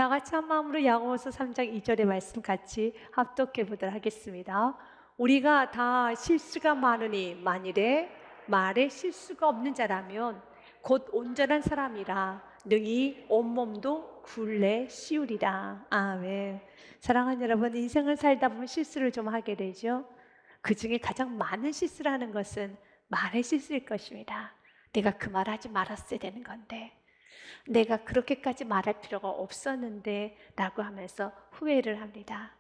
다 같이 한 마음으로 야고보서 3장 2절의 말씀 같이 합독해 보도록 하겠습니다. 우리가 다 실수가 많으니 만일에 말에 실수가 없는 자라면 곧 온전한 사람이라 능히 온몸도 굴레 씌우리라. 아멘. 사랑하는 여러분, 인생을 살다 보면 실수를 좀 하게 되죠. 그 중에 가장 많은 실수를 하는 것은 말의 실수일 것입니다. 내가 그 말 하지 말았어야 되는 건데, 내가 그렇게까지 말할 필요가 없었는데 라고 하면서 후회를 합니다.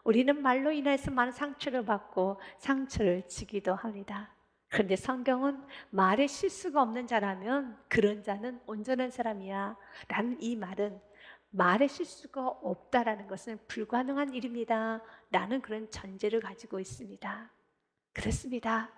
우리는 말로 인해서 많은 상처를 받고 상처를 주기도 합니다. 그런데 성경은 말에 실수가 없는 자라면 그런 자는 온전한 사람이야 라는 이 말은 말에 실수가 없다라는 것은 불가능한 일입니다 라는 그런 전제를 가지고 있습니다. 그렇습니다.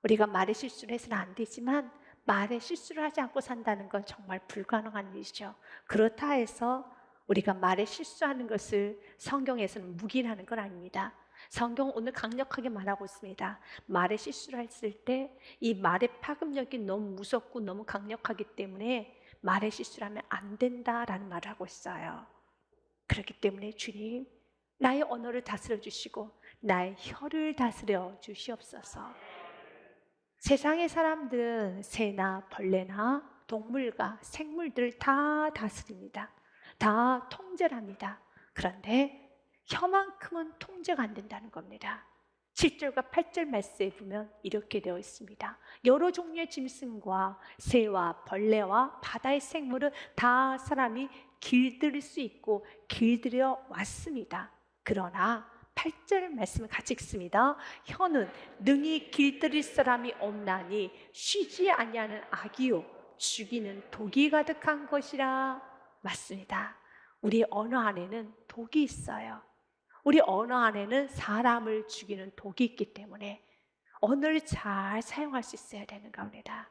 우리가 말에 실수를 해서는 안 되지만 말에 실수를 하지 않고 산다는 건 정말 불가능한 일이죠. 그렇다 해서 우리가 말에 실수하는 것을 성경에서는 묵인하는 건 아닙니다. 성경은 오늘 강력하게 말하고 있습니다. 말에 실수를 했을 때 이 말의 파급력이 너무 무섭고 너무 강력하기 때문에 말에 실수를 하면 안 된다라는 말을 하고 있어요. 그렇기 때문에 주님, 나의 언어를 다스려 주시고 나의 혀를 다스려 주시옵소서. 세상의 사람들은 새나 벌레나 동물과 생물들을 다 다스립니다. 다 통제를 합니다. 그런데 혀만큼은 통제가 안 된다는 겁니다. 7절과 8절 말씀에 보면 이렇게 되어 있습니다. 여러 종류의 짐승과 새와 벌레와 바다의 생물은 다 사람이 길들일 수 있고 길들여 왔습니다. 그러나 8절 말씀을 같이 읽습니다. 혀는 능히 길들일 사람이 없나니 쉬지 아니하는 악이요 죽이는 독이 가득한 것이라. 맞습니다. 우리 언어 안에는 독이 있어요. 우리 언어 안에는 사람을 죽이는 독이 있기 때문에 언어를 잘 사용할 수 있어야 되는 겁니다.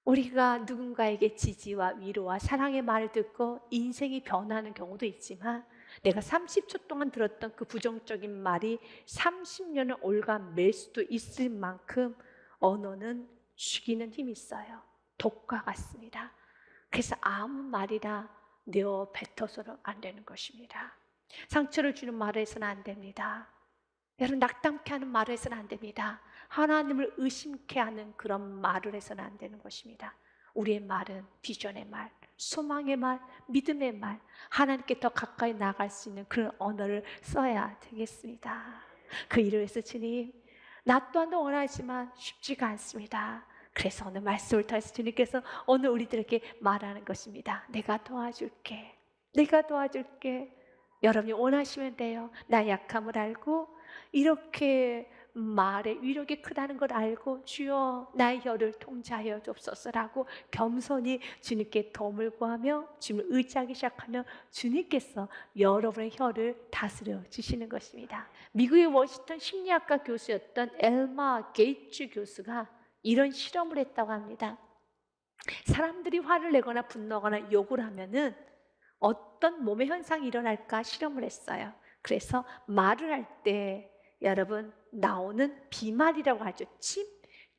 우리가 누군가에게 지지와 위로와 사랑의 말을 듣고 인생이 변하는 경우도 있지만 내가 30초 동안 들었던 그 부정적인 말이 30년을 올가맬 수도 있을 만큼 언어는 죽이는 힘이 있어요. 독과 같습니다. 그래서 아무 말이나 내어 뱉어서는 안 되는 것입니다. 상처를 주는 말을 해서는 안 됩니다. 여러분, 낙담케 하는 말을 해서는 안 됩니다. 하나님을 의심케 하는 그런 말을 해서는 안 되는 것입니다. 우리의 말은 비전의 말, 소망의 말, 믿음의 말, 하나님께 더 가까이 나아갈 수 있는 그런 언어를 써야 되겠습니다. 그 일을 위해서 주님, 나 또한도 원하지만 쉽지가 않습니다. 그래서 오늘 말씀을 통해서 주님께서 오늘 우리들에게 말하는 것입니다. 내가 도와줄게. 내가 도와줄게. 여러분이 원하시면 돼요. 나 약함을 알고 이렇게 말의 위력이 크다는 걸 알고 주여 나의 혀를 통제하여 주옵소서라고 겸손히 주님께 도움을 구하며 주님을 의지하기 시작하면 주님께서 여러분의 혀를 다스려 주시는 것입니다. 미국의 워싱턴 심리학과 교수였던 엘마 게이츠 교수가 이런 실험을 했다고 합니다. 사람들이 화를 내거나 분노하거나 욕을 하면은 어떤 몸의 현상이 일어날까 실험을 했어요. 그래서 말을 할 때 여러분 나오는 비말이라고 하죠.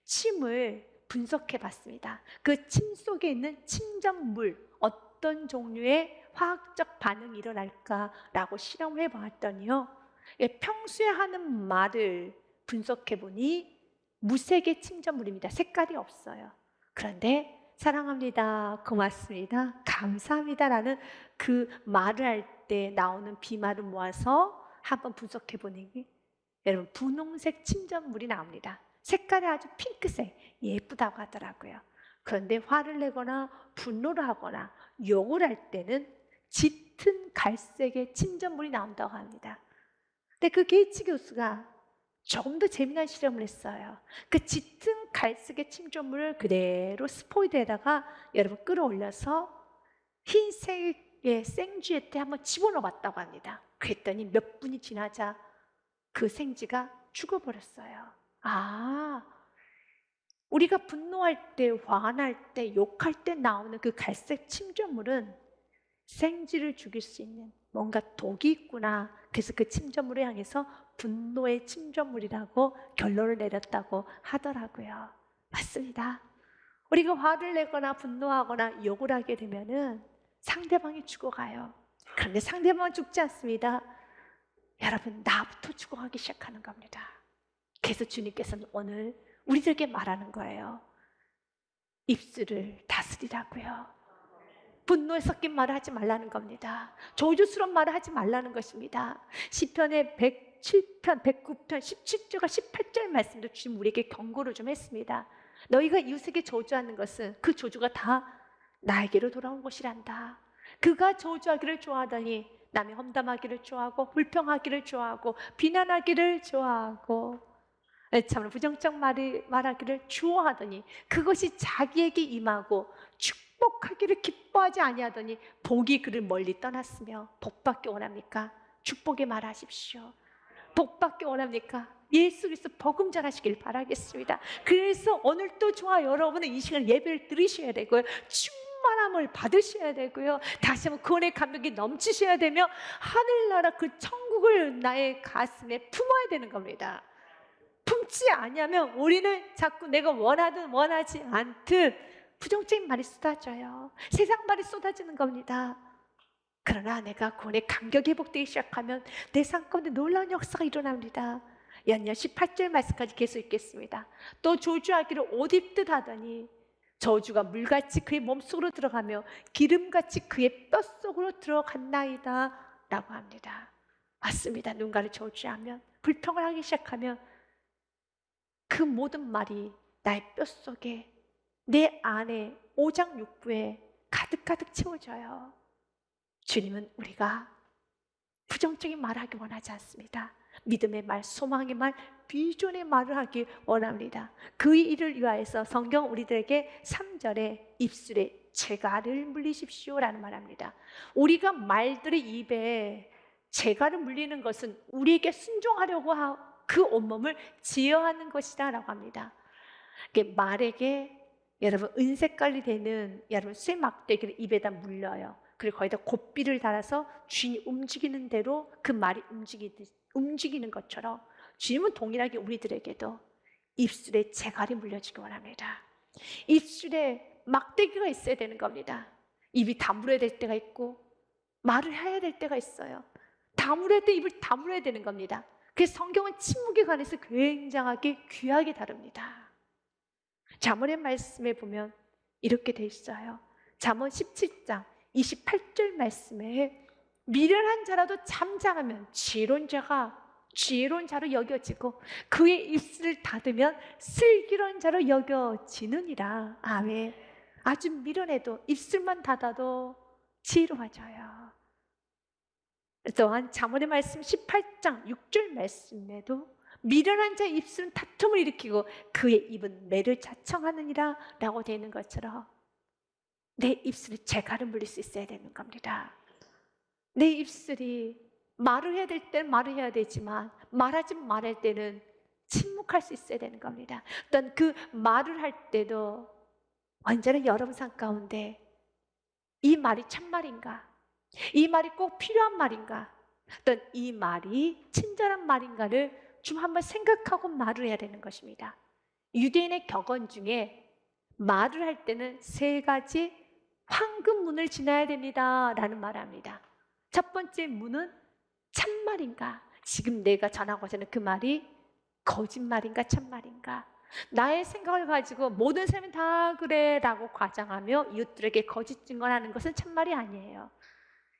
침을 분석해 봤습니다. 그 침 속에 있는 침전물 어떤 종류의 화학적 반응이 일어날까라고 실험을 해봤더니요. 평소에 하는 말을 분석해 보니 무색의 침전물입니다. 색깔이 없어요. 그런데 사랑합니다, 고맙습니다, 감사합니다라는 그 말을 할 때 나오는 비말을 모아서 한번 분석해 보니 여러분 분홍색 침전물이 나옵니다. 색깔이 아주 핑크색, 예쁘다고 하더라고요. 그런데 화를 내거나 분노를 하거나 욕을 할 때는 짙은 갈색의 침전물이 나온다고 합니다. 근데 그 게이츠 교수가 조금 더 재미난 실험을 했어요. 그 짙은 갈색의 침전물을 그대로 스포이드에다가 여러분 끌어올려서 흰색의 생쥐에 때 한번 집어넣어 봤다고 합니다. 그랬더니 몇 분이 지나자 그 생쥐가 죽어버렸어요. 우리가 분노할 때, 화날 때, 욕할 때 나오는 그 갈색 침전물은 생쥐를 죽일 수 있는 뭔가 독이 있구나. 그래서 그 침전물을 향해서 분노의 침전물이라고 결론을 내렸다고 하더라고요. 맞습니다. 우리가 화를 내거나 분노하거나 욕을 하게 되면은 상대방이 죽어가요. 그런데 상대방은 죽지 않습니다. 여러분, 나부터 죽어가기 시작하는 겁니다. 그래서 주님께서는 오늘 우리들에게 말하는 거예요. 입술을 다스리라고요. 분노에 섞인 말을 하지 말라는 겁니다. 저주스러운 말을 하지 말라는 것입니다. 시편의 107편, 109편, 17절과 18절 말씀도 주님 우리에게 경고를 좀 했습니다. 너희가 이웃에게 저주하는 것은 그 저주가 다 나에게로 돌아온 것이란다. 그가 저주하기를 좋아하더니 남이 험담하기를 좋아하고 불평하기를 좋아하고 비난하기를 좋아하고 참 부정적 말하기를 좋아하더니 그것이 자기에게 임하고 축복하기를 기뻐하지 아니하더니 복이 그를 멀리 떠났으며. 복받기 원합니까? 축복의 말하십시오. 복받기 원합니까? 예수 그리스도 복음 전하시길 바라겠습니다. 그래서 오늘도 저와 여러분은 이 시간 예배를 들으셔야 되고요, 충만함을 받으셔야 되고요, 다시 한번 구원의 감격이 넘치셔야 되며 하늘나라 그 천국을 나의 가슴에 품어야 되는 겁니다. 품지 않으면 우리는 자꾸 내가 원하든 원하지 않든 부정적인 말이 쏟아져요. 세상 말이 쏟아지는 겁니다. 그러나 내가 구원의 감격이 회복되기 시작하면 내 삶 가운데 놀라운 역사가 일어납니다. 연년 18절 말씀까지 계속 읽겠습니다. 또 저주하기를 옷 입듯 하더니 저주가 물같이 그의 몸속으로 들어가며 기름같이 그의 뼛속으로 들어갔나이다 라고 합니다. 맞습니다. 누군가를 저주하면, 불평을 하기 시작하면 그 모든 말이 나의 뼛속에, 내 안에, 오장육부에 가득가득 채워져요. 주님은 우리가 부정적인 말을 하기 원하지 않습니다. 믿음의 말, 소망의 말, 비전의 말을 하기 원합니다. 그 일을 위하여서 성경 우리들에게 3절에 입술에 재갈을 물리십시오라는 말합니다. 우리가 말들의 입에 재갈을 물리는 것은 우리에게 순종하려고 그 온몸을 제어하는 것이다 라고 합니다. 말에게 여러분 은색깔이 되는 여러분 쇠 막대기를 입에다 물려요. 그리고 거기다 곱비를 달아서 주인이 움직이는 대로 그 말이 움직이는 것처럼 주님은 동일하게 우리들에게도 입술에 재갈이 물려지기 원합니다. 입술에 막대기가 있어야 되는 겁니다. 입이 다물어야 될 때가 있고 말을 해야 될 때가 있어요. 다물어야 될 때 입을 다물어야 되는 겁니다. 그래서 성경은 침묵에 관해서 굉장하게 귀하게 다룹니다. 잠언의 말씀에 보면 이렇게 돼 있어요. 잠언 17장 28절 말씀에 미련한 자라도 잠잠하면 지혜로운 자로 여겨지고 그의 입술을 닫으면 슬기로운 자로 여겨지느니라. 아멘. 아주 미련해도 입술만 닫아도 지혜로워져요. 또한 잠언의 말씀 18장 6절 말씀에도 미련한 자의 입술은 다툼을 일으키고 그의 입은 매를 자청하느니라 라고 되어 있는 것처럼 내 입술이 재갈을 물릴 수 있어야 되는 겁니다. 내 입술이 말을 해야 될 때는 말을 해야 되지만 말하지 말할 때는 침묵할 수 있어야 되는 겁니다. 어떤 그 말을 할 때도 언제나 여러분 삶 가운데 이 말이 참말인가? 이 말이 꼭 필요한 말인가? 어떤 이 말이 친절한 말인가를 좀 한번 생각하고 말을 해야 되는 것입니다. 유대인의 격언 중에 말을 할 때는 3가지 황금문을 지나야 됩니다 라는 말을 합니다. 첫 번째 문은 참말인가? 지금 내가 전하고자 하는 그 말이 거짓말인가 참말인가? 나의 생각을 가지고 모든 사람이 다 그래 라고 과장하며 이웃들에게 거짓 증언하는 것은 참말이 아니에요.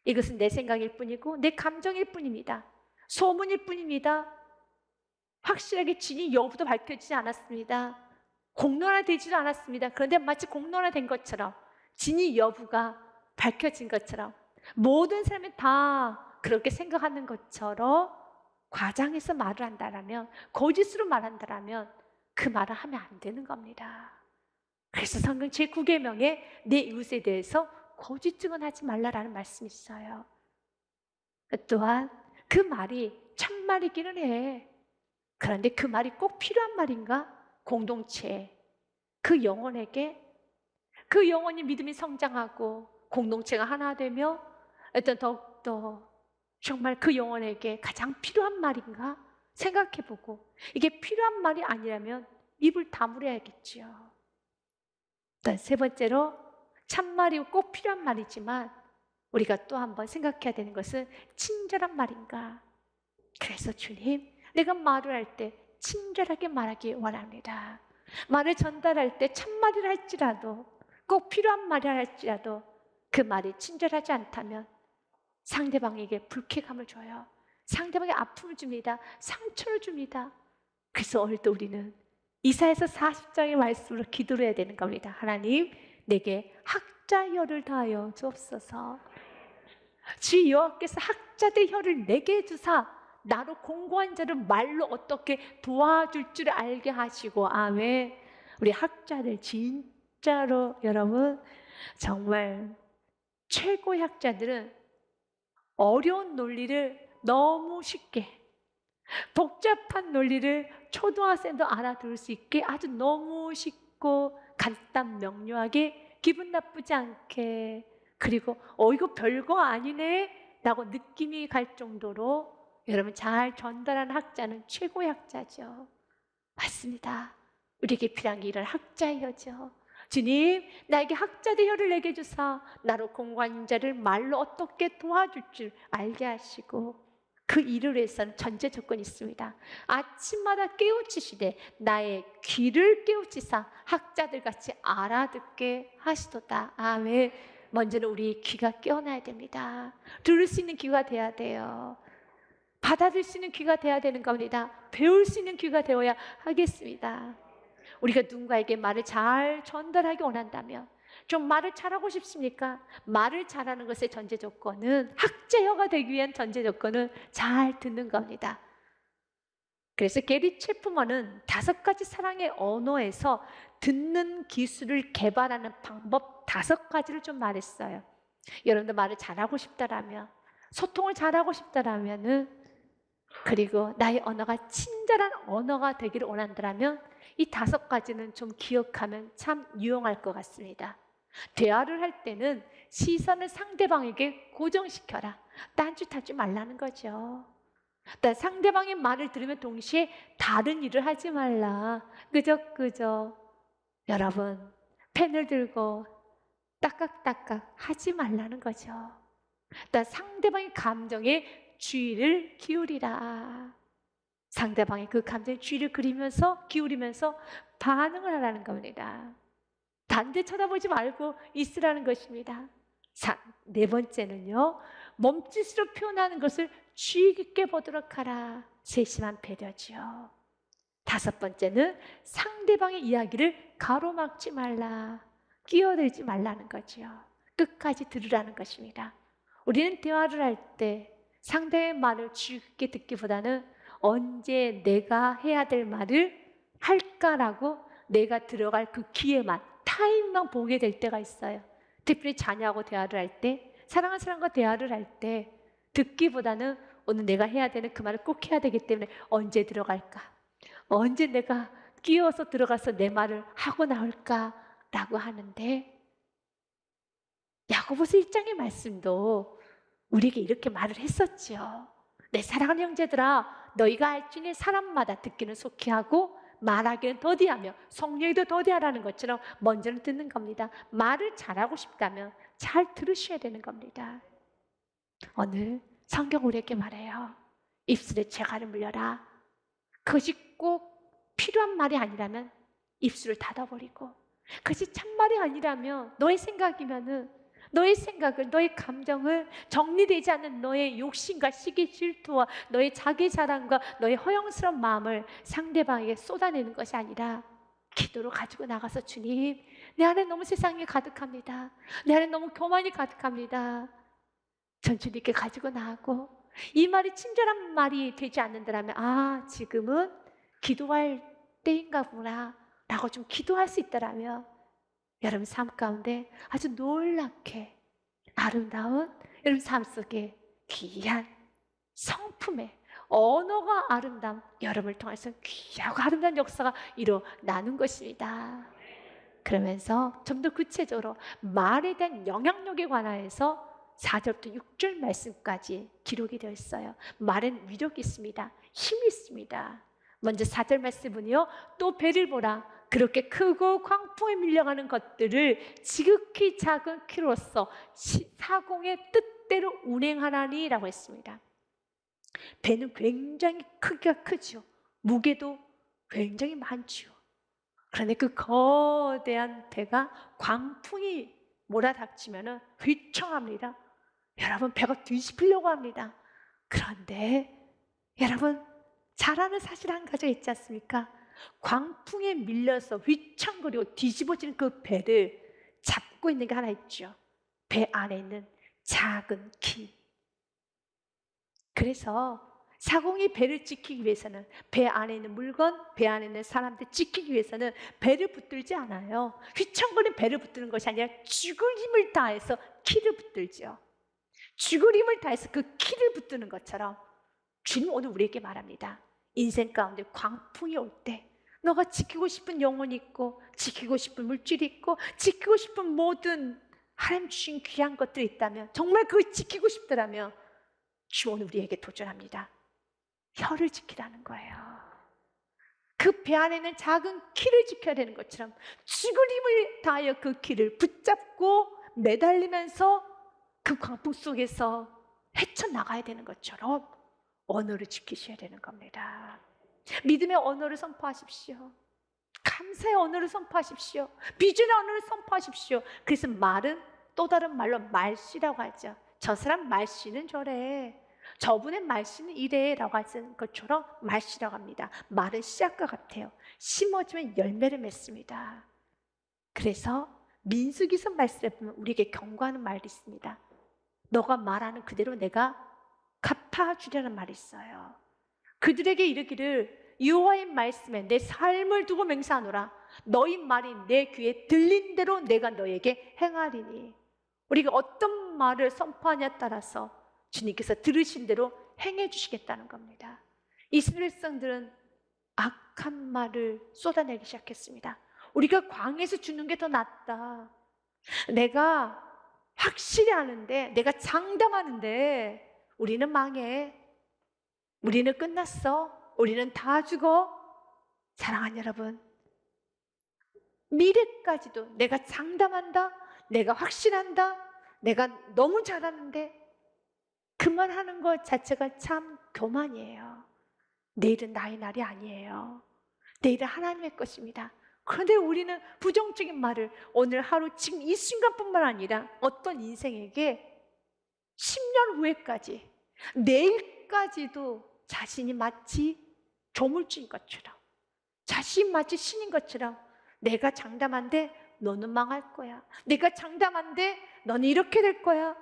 이것은 내 생각일 뿐이고 내 감정일 뿐입니다. 소문일 뿐입니다. 확실하게 진위 여부도 밝혀지지 않았습니다. 공론화되지도 않았습니다. 그런데 마치 공론화된 것처럼 진위 여부가 밝혀진 것처럼 모든 사람이 다 그렇게 생각하는 것처럼 과장해서 말을 한다라면, 거짓으로 말한다라면 그 말을 하면 안 되는 겁니다. 그래서 성경 제9계명에 내 이웃에 대해서 거짓 증언하지 말라라는 말씀이 있어요. 또한 그 말이 참말이기는 해. 그런데 그 말이 꼭 필요한 말인가? 공동체, 그 영혼에게, 그 영혼이 믿음이 성장하고 공동체가 하나 되며 어떤 더욱더 정말 그 영혼에게 가장 필요한 말인가 생각해보고 이게 필요한 말이 아니라면 입을 다물어야겠지요. 세 번째로 참말이고 꼭 필요한 말이지만 우리가 또 한번 생각해야 되는 것은 친절한 말인가? 그래서 주님, 내가 말을 할 때 친절하게 말하기 원합니다. 말을 전달할 때 참말을 할지라도, 꼭 필요한 말을 할지라도 그 말이 친절하지 않다면 상대방에게 불쾌감을 줘요. 상대방에게 아픔을 줍니다. 상처를 줍니다. 그래서 오늘도 우리는 이사야서 40장의 말씀으로 기도를 해야 되는 겁니다. 하나님, 내게 학자 혀를 다하여 주옵소서. 주 여호와께서 학자의 혀를 내게 주사 나로 공고한 자를 말로 어떻게 도와줄 줄 알게 하시고. 아멘. 우리 학자들 진짜로 여러분, 정말 최고의 학자들은 어려운 논리를 너무 쉽게, 복잡한 논리를 초등학생도 알아들을 수 있게 아주 너무 쉽고 간단 명료하게, 기분 나쁘지 않게, 그리고 이거 별거 아니네 라고 느낌이 갈 정도로 여러분 잘 전달하는 학자는 최고의 학자죠. 맞습니다. 우리에게 필요한 게 이런 학자의 혀죠. 주님, 나에게 학자의 혀를 내게 주사 나로 공고한 자를 말로 어떻게 도와줄 줄 알게 하시고. 그 일을 위해서는 전제 조건이 있습니다. 아침마다 깨우치시되 나의 귀를 깨우치사 학자들 같이 알아듣게 하시도다. 아멘. 먼저는 우리 귀가 깨어나야 됩니다. 들을 수 있는 귀가 돼야 돼요. 받아들일 수 있는 귀가 돼야 되는 겁니다. 배울 수 있는 귀가 되어야 하겠습니다. 우리가 누군가에게 말을 잘 전달하기 원한다면, 좀 말을 잘하고 싶습니까? 말을 잘하는 것의 전제 조건은, 학자여가 되기 위한 전제 조건은 잘 듣는 겁니다. 그래서 게리 체프먼은 5가지 사랑의 언어에서 듣는 기술을 개발하는 방법 5가지를 좀 말했어요. 여러분들 말을 잘하고 싶다라면, 소통을 잘하고 싶다라면은, 그리고 나의 언어가 친절한 언어가 되기를 원한다면 이 5가지는 좀 기억하면 참 유용할 것 같습니다. 대화를 할 때는 시선을 상대방에게 고정시켜라. 딴짓하지 말라는 거죠. 상대방의 말을 들으면 동시에 다른 일을 하지 말라. 그저 여러분, 펜을 들고 따깍따깍 하지 말라는 거죠. 상대방의 감정에 주의를 기울이라. 상대방의 그 감정에 주의를 기울이면서 반응을 하라는 겁니다. 단대 쳐다보지 말고 있으라는 것입니다. 4번째는요, 몸짓으로 표현하는 것을 주의 깊게 보도록 하라. 세심한 배려지요. 5번째는 상대방의 이야기를 가로막지 말라. 끼어들지 말라는 거지요. 끝까지 들으라는 것입니다. 우리는 대화를 할 때 상대의 말을 주의 깊게 듣기보다는 언제 내가 해야 될 말을 할까라고 내가 들어갈 그 기회만, 타임만 보게 될 때가 있어요. 특별히 자녀하고 대화를 할 때, 사랑하는 사람과 대화를 할 때 듣기보다는 오늘 내가 해야 되는 그 말을 꼭 해야 되기 때문에 언제 들어갈까? 언제 내가 끼어서 들어가서 내 말을 하고 나올까라고 하는데, 야고보서 1장의 말씀도 우리에게 이렇게 말을 했었지요. 내 사랑하는 형제들아, 너희가 알지니 사람마다 듣기는 속히 하고 말하기는 더디하며 성령에도 더디하라는 것처럼 먼저는 듣는 겁니다. 말을 잘하고 싶다면 잘 들으셔야 되는 겁니다. 오늘 성경 우리에게 말해요. 입술에 재갈을 물려라. 그것이 꼭 필요한 말이 아니라면 입술을 닫아버리고, 그것이 참말이 아니라면 너의 생각이면은 너의 생각을, 너의 감정을, 정리되지 않는 너의 욕심과 시기 질투와 너의 자기 자랑과 너의 허영스러운 마음을 상대방에게 쏟아내는 것이 아니라 기도로 가지고 나가서, 주님, 내 안에 너무 세상이 가득합니다. 내 안에 너무 교만이 가득합니다. 전 주님께 가지고 나가고, 이 말이 친절한 말이 되지 않는다면 지금은 기도할 때인가 보나 라고 좀 기도할 수 있다라면 여러분 삶 가운데 아주 놀랍게 아름다운 여러분 삶 속에 귀한 성품의 언어가 아름다운 여러분을 통해서 귀하고 아름다운 역사가 일어나는 것입니다. 그러면서 좀 더 구체적으로 말에 대한 영향력에 관하여서 4절부터 6절 말씀까지 기록이 되어 있어요. 말엔 위력이 있습니다. 힘이 있습니다. 먼저 4절 말씀은요, 또 배를 보라. 그렇게 크고 광풍에 밀려가는 것들을 지극히 작은 키로서 사공의 뜻대로 운행하나니라고 했습니다. 배는 굉장히 크기가 크죠. 무게도 굉장히 많죠. 그런데 그 거대한 배가 광풍이 몰아닥치면 휘청합니다. 여러분, 배가 뒤집히려고 합니다. 그런데 여러분, 잘 아는 사실 한 가지가 있지 않습니까? 광풍에 밀려서 휘청거리고 뒤집어지는 그 배를 잡고 있는 게 하나 있죠. 배 안에 있는 작은 키. 그래서 사공이 배를 지키기 위해서는, 배 안에 있는 물건, 배 안에 있는 사람들 지키기 위해서는 배를 붙들지 않아요. 휘청거리는 배를 붙드는 것이 아니라 죽을 힘을 다해서 키를 붙들죠. 죽을 힘을 다해서 그 키를 붙드는 것처럼 주님 오늘 우리에게 말합니다. 인생 가운데 광풍이 올 때 너가 지키고 싶은 영혼이 있고, 지키고 싶은 물질이 있고, 지키고 싶은 모든 하나님 주신 귀한 것들이 있다면, 정말 그걸 지키고 싶더라면 주 오늘 우리에게 도전합니다. 혀를 지키라는 거예요. 그 배 안에 있는 작은 키를 지켜야 되는 것처럼 죽을 힘을 다하여 그 키를 붙잡고 매달리면서 그 광풍 속에서 헤쳐나가야 되는 것처럼 언어를 지키셔야 되는 겁니다. 믿음의 언어를 선포하십시오. 감사의 언어를 선포하십시오. 비전의 언어를 선포하십시오. 그래서 말은 또 다른 말로 말씨라고 하죠. 저 사람 말씨는 저래, 저분의 말씨는 이래 라고 하는 것처럼 말씨라고 합니다. 말은 씨앗과 같아요. 심어지면 열매를 맺습니다. 그래서 민수기서 말씀에 보면 우리에게 경고하는 말이 있습니다. 너가 말하는 그대로 내가 갚아주려는 말이 있어요. 그들에게 이르기를 여호와의 말씀에 내 삶을 두고 맹세하노라. 너희 말이 내 귀에 들린 대로 내가 너에게 행하리니. 우리가 어떤 말을 선포하냐에 따라서 주님께서 들으신 대로 행해 주시겠다는 겁니다. 이스라엘 백성들은 악한 말을 쏟아내기 시작했습니다. 우리가 광야에서 죽는 게 더 낫다. 내가 확실히 아는데, 내가 장담하는데 우리는 망해. 우리는 끝났어. 우리는 다 죽어. 사랑하는 여러분, 미래까지도 내가 장담한다, 내가 확신한다, 내가 너무 잘하는데 그만하는 것 자체가 참 교만이에요. 내일은 나의 날이 아니에요. 내일은 하나님의 것입니다. 그런데 우리는 부정적인 말을 오늘 하루, 지금 이 순간뿐만 아니라 어떤 인생에게 10년 후에까지, 내일까지도 자신이 마치 조물주인 것처럼, 자신이 마치 신인 것처럼, 내가 장담한데 너는 망할 거야, 내가 장담한데 너는 이렇게 될 거야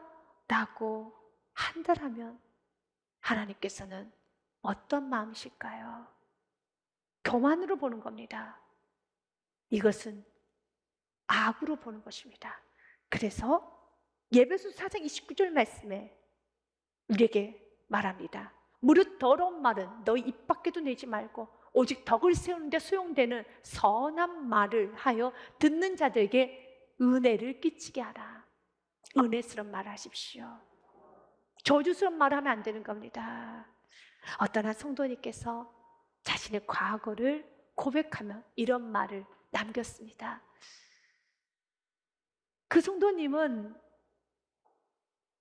라고 한다라면 하나님께서는 어떤 마음이실까요? 교만으로 보는 겁니다. 이것은 악으로 보는 것입니다. 그래서 예배소 4장 29절 말씀에 우리에게 말합니다. 무릇 더러운 말은 너희 입 밖에도 내지 말고 오직 덕을 세우는데 소용되는 선한 말을 하여 듣는 자들에게 은혜를 끼치게 하라. 은혜스러운 말을 하십시오. 저주스러운 말을 하면 안 되는 겁니다. 어떤 한 성도님께서 자신의 과거를 고백하며 이런 말을 남겼습니다. 그 성도님은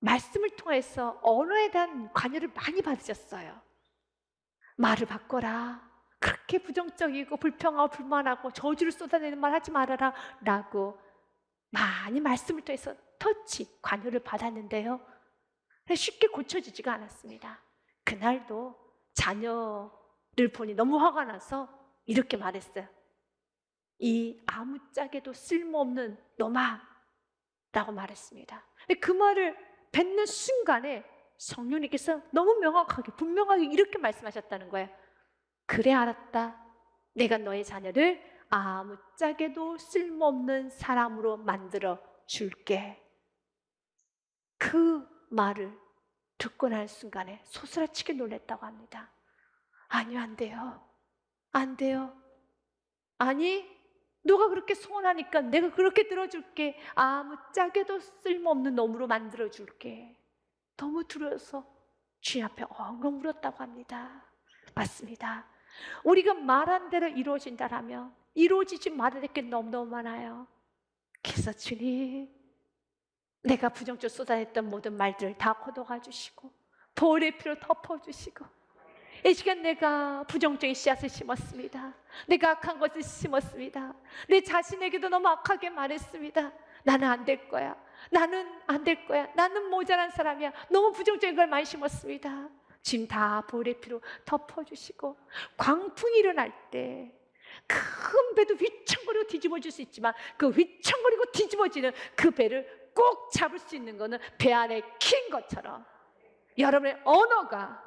말씀을 통해서 언어에 대한 관여를 많이 받으셨어요. 말을 바꿔라, 그렇게 부정적이고 불평하고 불만하고 저주를 쏟아내는 말 하지 말아라 라고 많이 말씀을 통해서 터치, 관여를 받았는데요, 쉽게 고쳐지지가 않았습니다. 그날도 자녀를 보니 너무 화가 나서 이렇게 말했어요. 이 아무짝에도 쓸모없는 놈아 라고 말했습니다. 그 말을 뱉는 순간에 성령님께서 너무 명확하게, 분명하게 이렇게 말씀하셨다는 거예요. 그래, 알았다. 내가 너의 자녀를 아무짝에도 쓸모없는 사람으로 만들어 줄게. 그 말을 듣고 난 순간에 소스라치게 놀랐다고 합니다. 아니요, 안 돼요. 안 돼요. 아니, 너가 그렇게 소원하니까 내가 그렇게 들어줄게. 아무짝에도 쓸모없는 놈으로 만들어줄게. 너무 두려워서 주님 앞에 엉엉 울었다고 합니다. 맞습니다. 우리가 말한 대로 이루어진다라면 이루어지지 말아야 될 게 너무너무 많아요. 그래서 주님, 내가 부정적으로 쏟아냈던 모든 말들을 다 걷어가 주시고 보혈의 피로 덮어주시고, 이 시간 내가 부정적인 씨앗을 심었습니다. 내가 악한 것을 심었습니다. 내 자신에게도 너무 악하게 말했습니다. 나는 안 될 거야. 나는 안 될 거야. 나는 모자란 사람이야. 너무 부정적인 걸 많이 심었습니다. 지금 다 보혈의 피로 덮어주시고, 광풍이 일어날 때 큰 배도 휘청거리고 뒤집어질 수 있지만 그 휘청거리고 뒤집어지는 그 배를 꼭 잡을 수 있는 거는 배 안에 킨 것처럼 여러분의 언어가,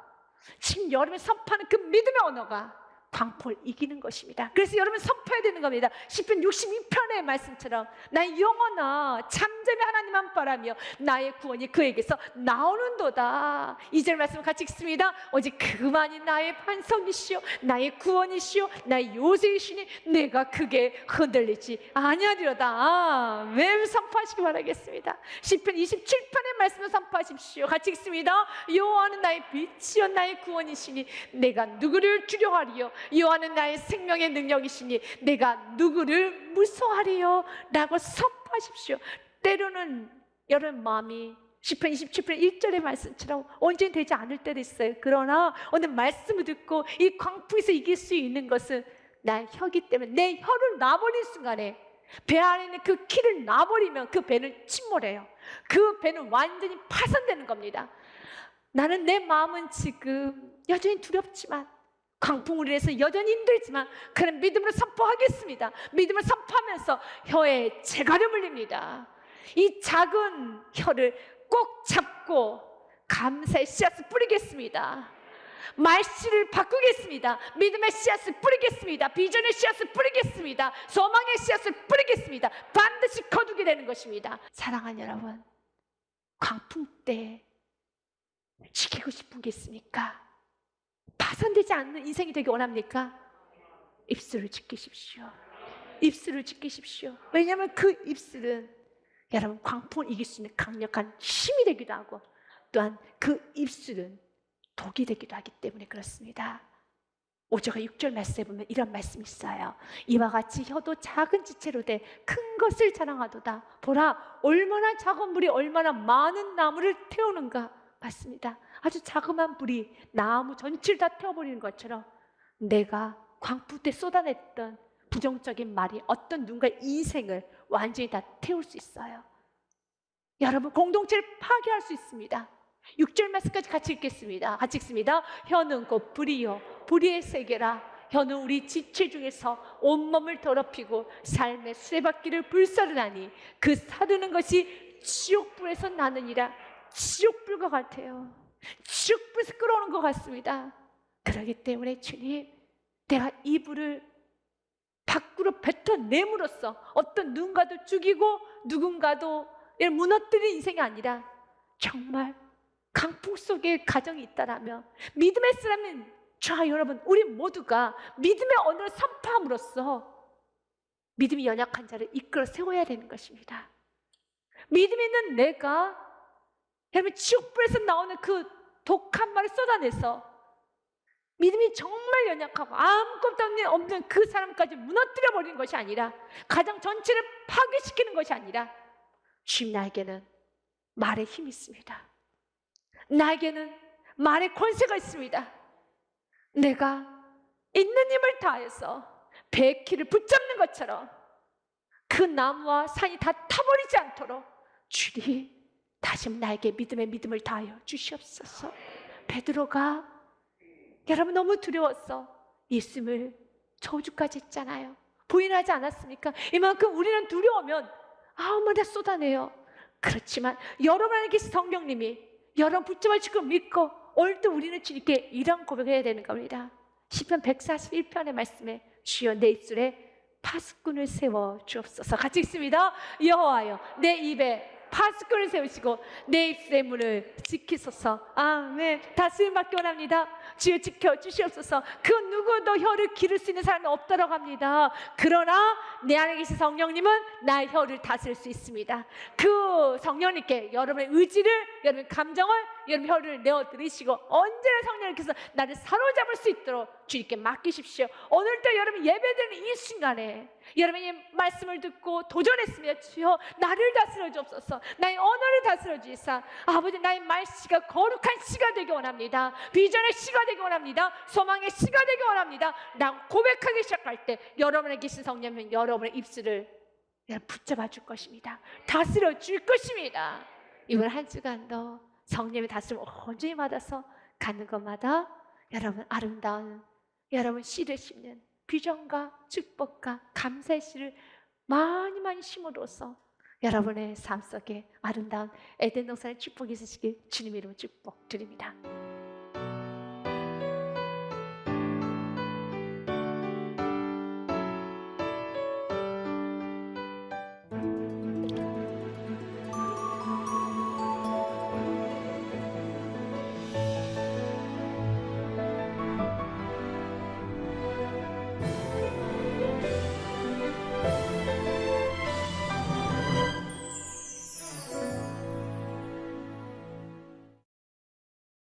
지금 여러분이 선포하는 그 믿음의 언어가 광풍을 이기는 것입니다. 그래서 여러분 선포해야 되는 겁니다. 시편 62편의 말씀처럼 나의 영혼아 잠잠히 하나님만 바라며 나의 구원이 그에게서 나오는도다. 2절 말씀 같이 읽습니다. 오직 그만이 나의 반석이시오 나의 구원이시오 나의 요새이시니 내가 크게 흔들리지 아니하리로다. 왜 선포하시기 바라겠습니다. 시편 27편의 말씀을 선포하십시오. 같이 읽습니다. 여호와는 나의 빛이요 나의 구원이시니 내가 누구를 두려워하리요 여호와는 나의 생명의 능력이시니 내가 누구를 무서워하리요 라고 선포하십시오. 때로는 여러분 마음이 시편 27편 1절의 말씀처럼 온전히 되지 않을 때도 있어요. 그러나 오늘 말씀을 듣고 이 광풍에서 이길 수 있는 것은 나의 혀기 때문에, 내 혀를 놔버린 순간에 배 안에 있는 그 키를 놔버리면 그 배는 침몰해요. 그 배는 완전히 파손되는 겁니다. 나는 내 마음은 지금 여전히 두렵지만, 광풍으로 인해서 여전히 힘들지만 그런 믿음으로 선포하겠습니다. 믿음을 선포하면서 혀에 재갈을 물립니다. 이 작은 혀를 꼭 잡고 감사의 씨앗을 뿌리겠습니다. 말씨를 바꾸겠습니다. 믿음의 씨앗을 뿌리겠습니다. 비전의 씨앗을 뿌리겠습니다. 소망의 씨앗을 뿌리겠습니다. 반드시 거두게 되는 것입니다. 사랑하는 여러분, 광풍 때 지키고 싶은 게 있습니까? 파손되지 않는 인생이 되기 원합니까? 입술을 지키십시오. 입술을 지키십시오. 왜냐하면 그 입술은 여러분 광풍을 이길 수 있는 강력한 힘이 되기도 하고, 또한 그 입술은 독이 되기도 하기 때문에 그렇습니다. 5절과 6절 말씀에 보면 이런 말씀이 있어요. 이와 같이 혀도 작은 지체로 돼 큰 것을 자랑하도다. 보라, 얼마나 작은 불이 얼마나 많은 나무를 태우는가. 맞습니다. 아주 자그마한 불이 나무 전체를 다 태워버리는 것처럼 내가 광풍 때 쏟아냈던 부정적인 말이 어떤 누군가의 인생을 완전히 다 태울 수 있어요. 여러분, 공동체를 파괴할 수 있습니다. 6절 말씀까지 같이 읽겠습니다. 같이 읽습니다. 혀는 곧 불이요 불의의 세계라. 혀는 우리 지체 중에서 온몸을 더럽히고 삶의 수레바퀴를 불사르나니 그 사르는 것이 지옥불에서 나느니라. 지옥불과 같아요. 지옥불에서 끌어오는 것 같습니다. 그렇기 때문에 주님, 내가 이 불을 밖으로 뱉어내므로써 어떤 누군가도 죽이고 누군가도 무너뜨리는 인생이 아니라 정말 강풍 속에 가정이 있다라면, 믿음의 사람은 자 여러분, 우리 모두가 믿음의 언어를 선포함으로써 믿음이 연약한 자를 이끌어 세워야 되는 것입니다. 믿음 있는 내가 여러분 지옥불에서 나오는 그 독한 말을 쏟아내서 믿음이 정말 연약하고 아무것도 없는 그 사람까지 무너뜨려 버리는 것이 아니라, 가정 전체를 파괴시키는 것이 아니라, 주님 나에게는 말에 힘이 있습니다. 나에게는 말의 권세가 있습니다. 내가 있는 힘을 다해서 배의 키를 붙잡는 것처럼 그 나무와 산이 다 타버리지 않도록 주님 다시 나에게 믿음을 다하여 주시옵소서. 베드로가 여러분 너무 두려웠어. 예수님을 저주까지 했잖아요. 부인하지 않았습니까? 이만큼 우리는 두려우면 아무나 쏟아내요. 그렇지만 여러분 안에 계신 성령님이 여러분 붙잡아주고 믿고 오늘도 우리는 주님께 이런 고백해야 되는 겁니다. 시편 141편의 말씀에 주여 내 입술에 파수꾼을 세워 주옵소서. 같이 읽습니다. 여호와여 내 입에 파수꾼을 세우시고 내 입술의 문을 지키소서. 아멘. 다스림 받기 원합니다. 주여 지켜주시옵소서. 그 누구도 혀를 기를 수 있는 사람은 없다고 합니다. 그러나 내 안에 계신 성령님은 나의 혀를 다스릴 수 있습니다. 그 성령님께 여러분의 의지를, 여러분의 감정을, 여러분의 혀를 내어드리시고 언제나 성령님께서 나를 사로잡을 수 있도록 주님께 맡기십시오. 오늘도 여러분 예배드리는 이 순간에 여러분이 말씀을 듣고 도전했으면 주여 나를 다스려 주옵소서. 나의 언어를 다스려 주시사 아버지 나의 말씨가 거룩한 씨가 되기 원합니다. 비전의 씨가 되기 원합니다. 소망의 씨가 되기 원합니다. 나 고백하기 시작할 때 여러분의 계신 성령은 여러분의 입술을 붙잡아 줄 것입니다. 다스려 줄 것입니다. 이번 한 주간도 성령의 다스림을 온전히 받아서 가는 것마다 여러분 아름다운 여러분 씨를 심는 비전과 축복과 감사의 씨를 많이 많이 심으로써 여러분의 삶 속에 아름다운 에덴 동산의 축복이 있으시길 주님 이름으로 축복드립니다.